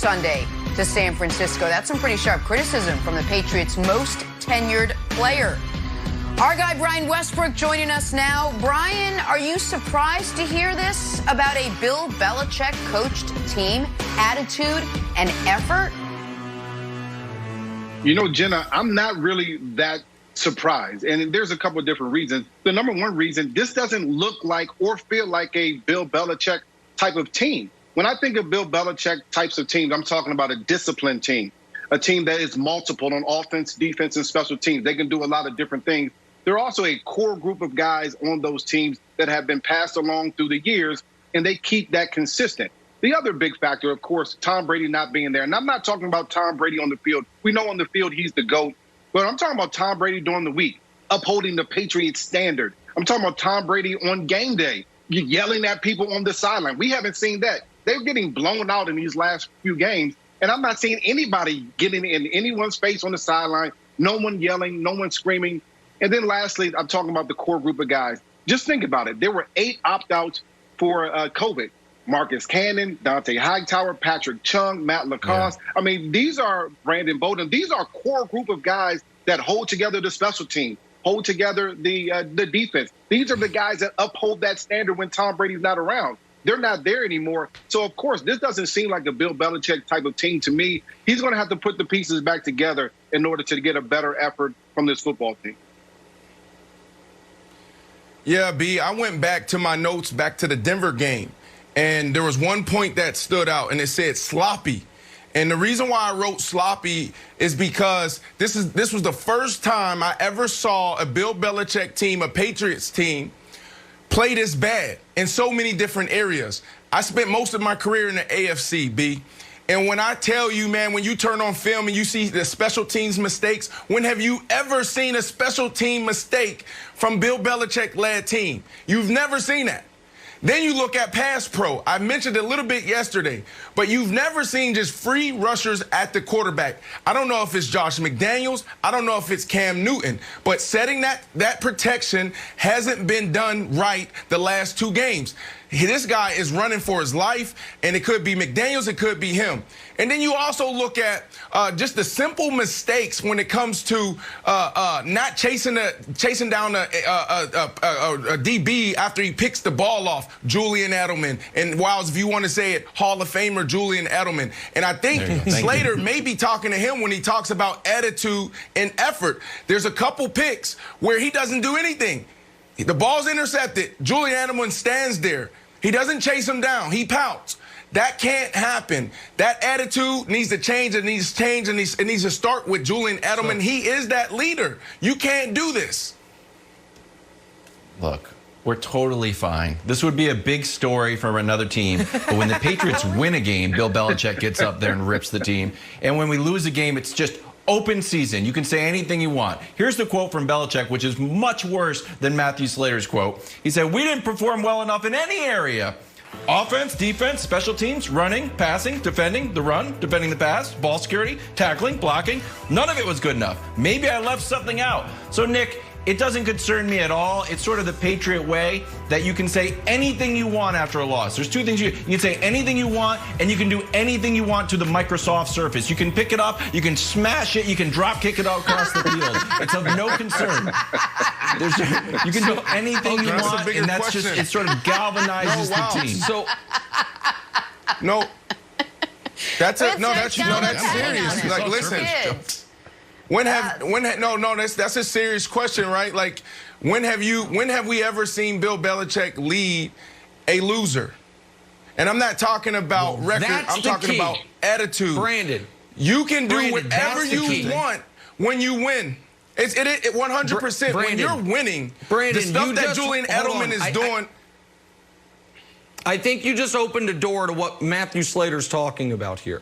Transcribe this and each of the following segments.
Sunday to San Francisco. That's some pretty sharp criticism from the Patriots' most tenured player. Our guy Brian Westbrook joining us now. Brian, are you surprised to hear this about a Bill Belichick coached team, attitude and effort? You know, Jenna, I'm not really that surprised. And there's a couple of different reasons. The number one reason, this doesn't look like or feel like a Bill Belichick type of team. When I think of Bill Belichick types of teams, I'm talking about a disciplined team, a team that is multiple on offense, defense, and special teams. They can do a lot of different things. There are also a core group of guys on those teams that have been passed along through the years, and they keep that consistent. The other big factor, of course, Tom Brady not being there. And I'm not talking about Tom Brady on the field. We know on the field he's the GOAT. But I'm talking about Tom Brady during the week, upholding the Patriots standard. I'm talking about Tom Brady on game day, yelling at people on the sideline. We haven't seen that. They're getting blown out in these last few games. And I'm not seeing anybody getting in anyone's face on the sideline, no one yelling, no one screaming. And then lastly, I'm talking about the core group of guys. Just think about it. There were 8 opt-outs for COVID. Marcus Cannon, Dante Hightower, Patrick Chung, Matt Lacoste. Yeah. I mean, these are Brandon Bowden. These are a core group of guys that hold together the special team, hold together the defense. These are the guys that uphold that standard when Tom Brady's not around. They're not there anymore. So, of course, this doesn't seem like a Bill Belichick type of team to me. He's going to have to put the pieces back together in order to get a better effort from this football team. Yeah, B, I went back to my notes, back to the Denver game. And there was one point that stood out, and it said sloppy. And the reason why I wrote sloppy is because this was the first time I ever saw a Bill Belichick team, a Patriots team, play this bad in so many different areas. I spent most of my career in the AFC, B. And when I tell you, man, when you turn on film and you see the special teams mistakes, when have you ever seen a special team mistake from Bill Belichick-led team? You've never seen that. Then you look at pass pro. I mentioned it a little bit yesterday, but you've never seen just free rushers at the quarterback. I don't know if it's Josh McDaniels. I don't know if it's Cam Newton, but setting that protection hasn't been done right the last 2 games. This guy is running for his life, and it could be McDaniels, it could be him. And then you also look at just the simple mistakes when it comes to not chasing down a DB after he picks the ball off, Julian Edelman. And Wiles, if you want to say it, Hall of Famer Julian Edelman. And I think Slater may be talking to him when he talks about attitude and effort. There's a couple picks where he doesn't do anything. The ball's intercepted. Julian Edelman stands there. He doesn't chase him down. He pouts. That can't happen. That attitude needs to change. It needs to change. It needs to start with Julian Edelman. He is that leader. You can't do this. Look, we're totally fine. This would be a big story for another team. But when the Patriots win a game, Bill Belichick gets up there and rips the team. And when we lose a game, it's just open season. You can say anything you want. Here's the quote from Belichick, which is much worse than Matthew Slater's quote. He said, "We didn't perform well enough in any area. Offense, defense, special teams, running, passing, defending the run, defending the pass, ball security, tackling, blocking. None of it was good enough. Maybe I left something out." So, Nick, it doesn't concern me at all. It's sort of the Patriot way that you can say anything you want after a loss. There's 2 things you can say anything you want, and you can do anything you want to the Microsoft Surface. You can pick it up, you can smash it, you can drop kick it across the field. It's of no concern. You can do anything you want, and that's question. Just, it sort of galvanizes the team. So, that's serious. Like, listen. That's a serious question, right? Like, when have we ever seen Bill Belichick lead a loser? And I'm not talking about record. I'm talking about attitude. Brandon, you can do whatever you want when you win. It 100%. When you're winning, the stuff that Julian Edelman is doing. I think you just opened a door to what Matthew Slater's talking about here,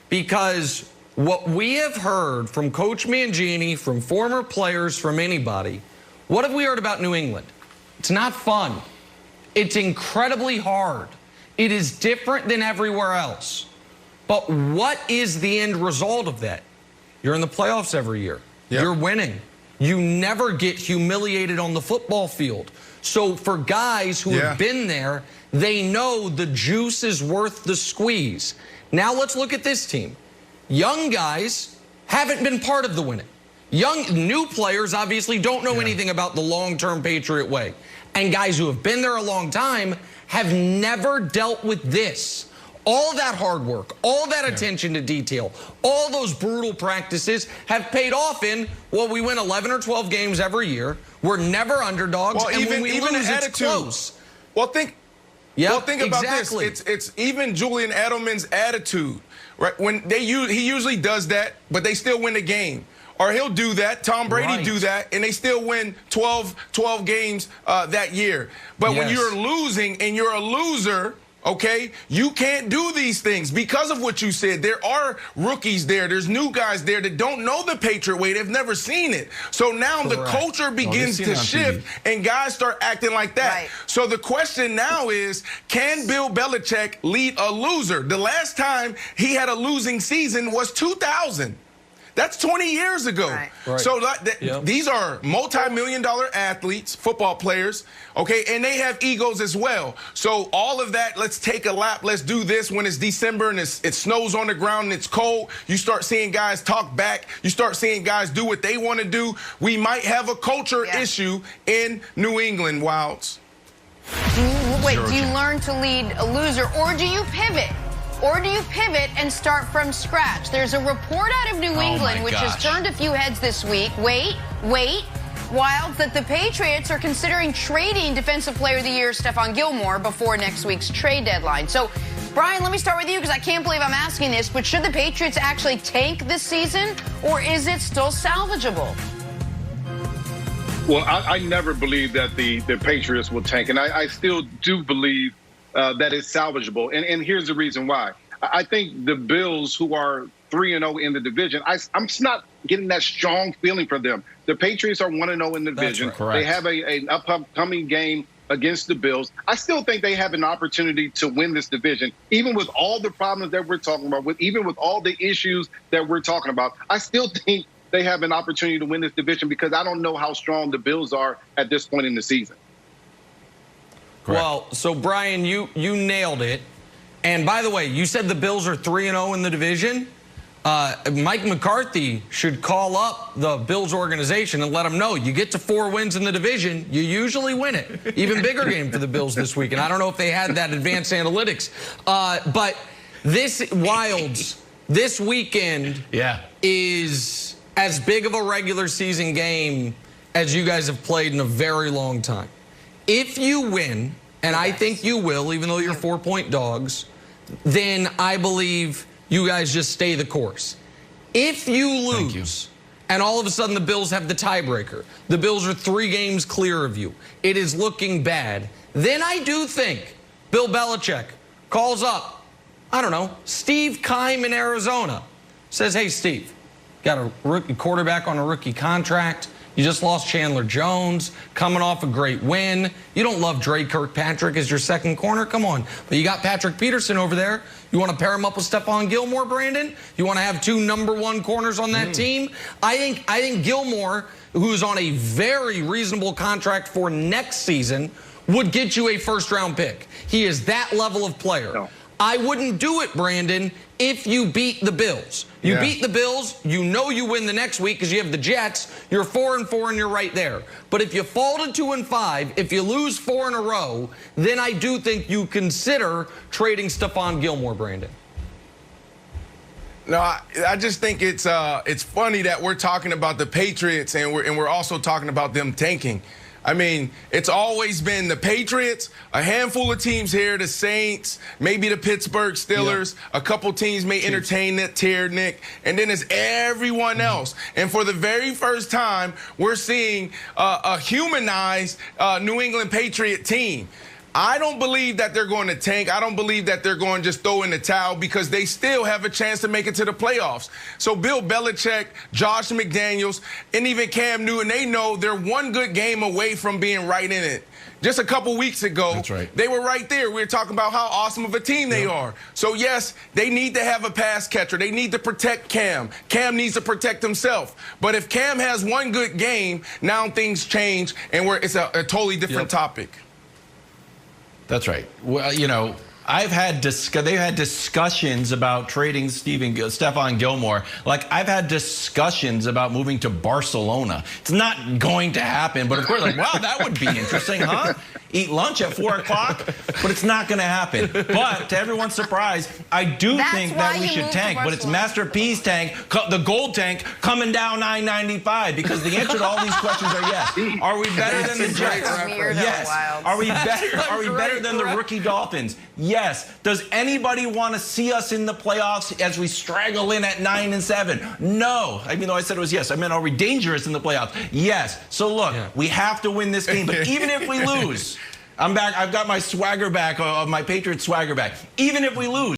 because what we have heard from Coach Mangini, from former players, from anybody, what have we heard about New England? It's not fun. It's incredibly hard. It is different than everywhere else. But what is the end result of that? You're in the playoffs every year. Yep. You're winning. You never get humiliated on the football field. So for guys who have been there, they know the juice is worth the squeeze. Now let's look at this team. Young guys haven't been part of the winning. New players obviously don't know anything about the long-term Patriot way. And guys who have been there a long time have never dealt with this. All that hard work, all that attention to detail, all those brutal practices have paid off in, well, we win 11 or 12 games every year. We're never underdogs. Well, and when we lose, it's close. Well, think about exactly. this. It's even Julian Edelman's attitude, right? When he usually does that, but they still win the game. Or he'll do that. Tom Brady do that, and they still win 12 games that year. But when you're losing and you're a loser, okay, you can't do these things because of what you said. There are rookies there. There's new guys there that don't know the Patriot way. They've never seen it. So now the culture begins to shift, and guys start acting like that. Right. So the question now is, can Bill Belichick lead a loser? The last time he had a losing season was 2000. That's 20 years ago. Right. So these are multi-million-dollar athletes, football players, okay, and they have egos as well. So all of that, let's take a lap, let's do this when it's December and it snows on the ground and it's cold. You start seeing guys talk back. You start seeing guys do what they want to do. We might have a culture issue in New England, Wilds. Do you learn to lead a loser, or do you pivot? Or do you pivot and start from scratch? There's a report out of New England, which has turned a few heads this week. Wait, Wilds, that the Patriots are considering trading Defensive Player of the Year Stephon Gilmore before next week's trade deadline. So, Brian, let me start with you because I can't believe I'm asking this, but should the Patriots actually tank this season, or is it still salvageable? Well, I never believed that the Patriots will tank, and I still do believe that is salvageable. And here's the reason why. I think the Bills, who are 3-0 in the division, I'm just not getting that strong feeling from them. The Patriots are 1-0 in the division. They have an upcoming game against the Bills. I still think they have an opportunity to win this division, even with all the problems that we're talking about, even with all the issues that we're talking about. I still think they have an opportunity to win this division because I don't know how strong the Bills are at this point in the season. Correct. Well, so Brian, you nailed it. And by the way, you said the Bills are 3-0 in the division. Mike McCarthy should call up the Bills organization and let them know you get to 4 wins in the division, you usually win it. Even bigger game for the Bills this week. And I don't know if they had that advanced analytics. But this Wilds, this weekend is as big of a regular season game as you guys have played in a very long time. If you win, and I think you will, even though you're 4-point dogs, then I believe you guys just stay the course. If you lose, and all of a sudden the Bills have the tiebreaker, the Bills are 3 games clear of you, it is looking bad, then I do think Bill Belichick calls up, I don't know, Steve Keim in Arizona, says, hey, Steve, got a rookie quarterback on a rookie contract. You just lost Chandler Jones, coming off a great win. You don't love Dre Kirkpatrick as your second corner? Come on. But you got Patrick Peterson over there. You want to pair him up with Stephon Gilmore, Brandon? You want to have 2 #1 corners on that team? I think Gilmore, who's on a very reasonable contract for next season, would get you a first-round pick. He is that level of player. No. I wouldn't do it, Brandon, if you beat the Bills. You beat the Bills, you know you win the next week because you have the Jets. You're 4-4 and you're right there. But if you fall to 2-5, if you lose 4 in a row, then I do think you consider trading Stephon Gilmore, Brandon. No, I just think it's funny that we're talking about the Patriots and we're also talking about them tanking. I mean, it's always been the Patriots, a handful of teams here, the Saints, maybe the Pittsburgh Steelers, a couple teams may entertain that tier, Nick, and then it's everyone else. And for the very first time, we're seeing a humanized New England Patriot team. I don't believe that they're going to tank. I don't believe that they're going to just throw in the towel because they still have a chance to make it to the playoffs. So Bill Belichick, Josh McDaniels, and even Cam Newton, they know they're one good game away from being right in it. Just a couple weeks ago, they were right there. We were talking about how awesome of a team they are. So, yes, they need to have a pass catcher. They need to protect Cam. Cam needs to protect himself. But if Cam has one good game, now things change, and it's a totally different topic. That's right. Well, you know, they've had discussions about trading Stephon Gilmore. Like, I've had discussions about moving to Barcelona. It's not going to happen, but of course, like, wow, that would be interesting, huh? Eat lunch at 4 o'clock, but it's not going to happen. But to everyone's surprise, I do think that we should tank, but it's Master P's tank, the gold tank, coming down $9.95, because the answer to all these questions are yes. Are we better than the Jets? Yes. Are we better? Are we better than the rookie Dolphins? Yes. Does anybody want to see us in the playoffs as we straggle in at 9-7? No. Even though I said it was yes, I meant, are we dangerous in the playoffs? Yes. So look, we have to win this game, but even if we lose, I'm back. I've got my swagger back, my Patriots swagger back. Even if we lose,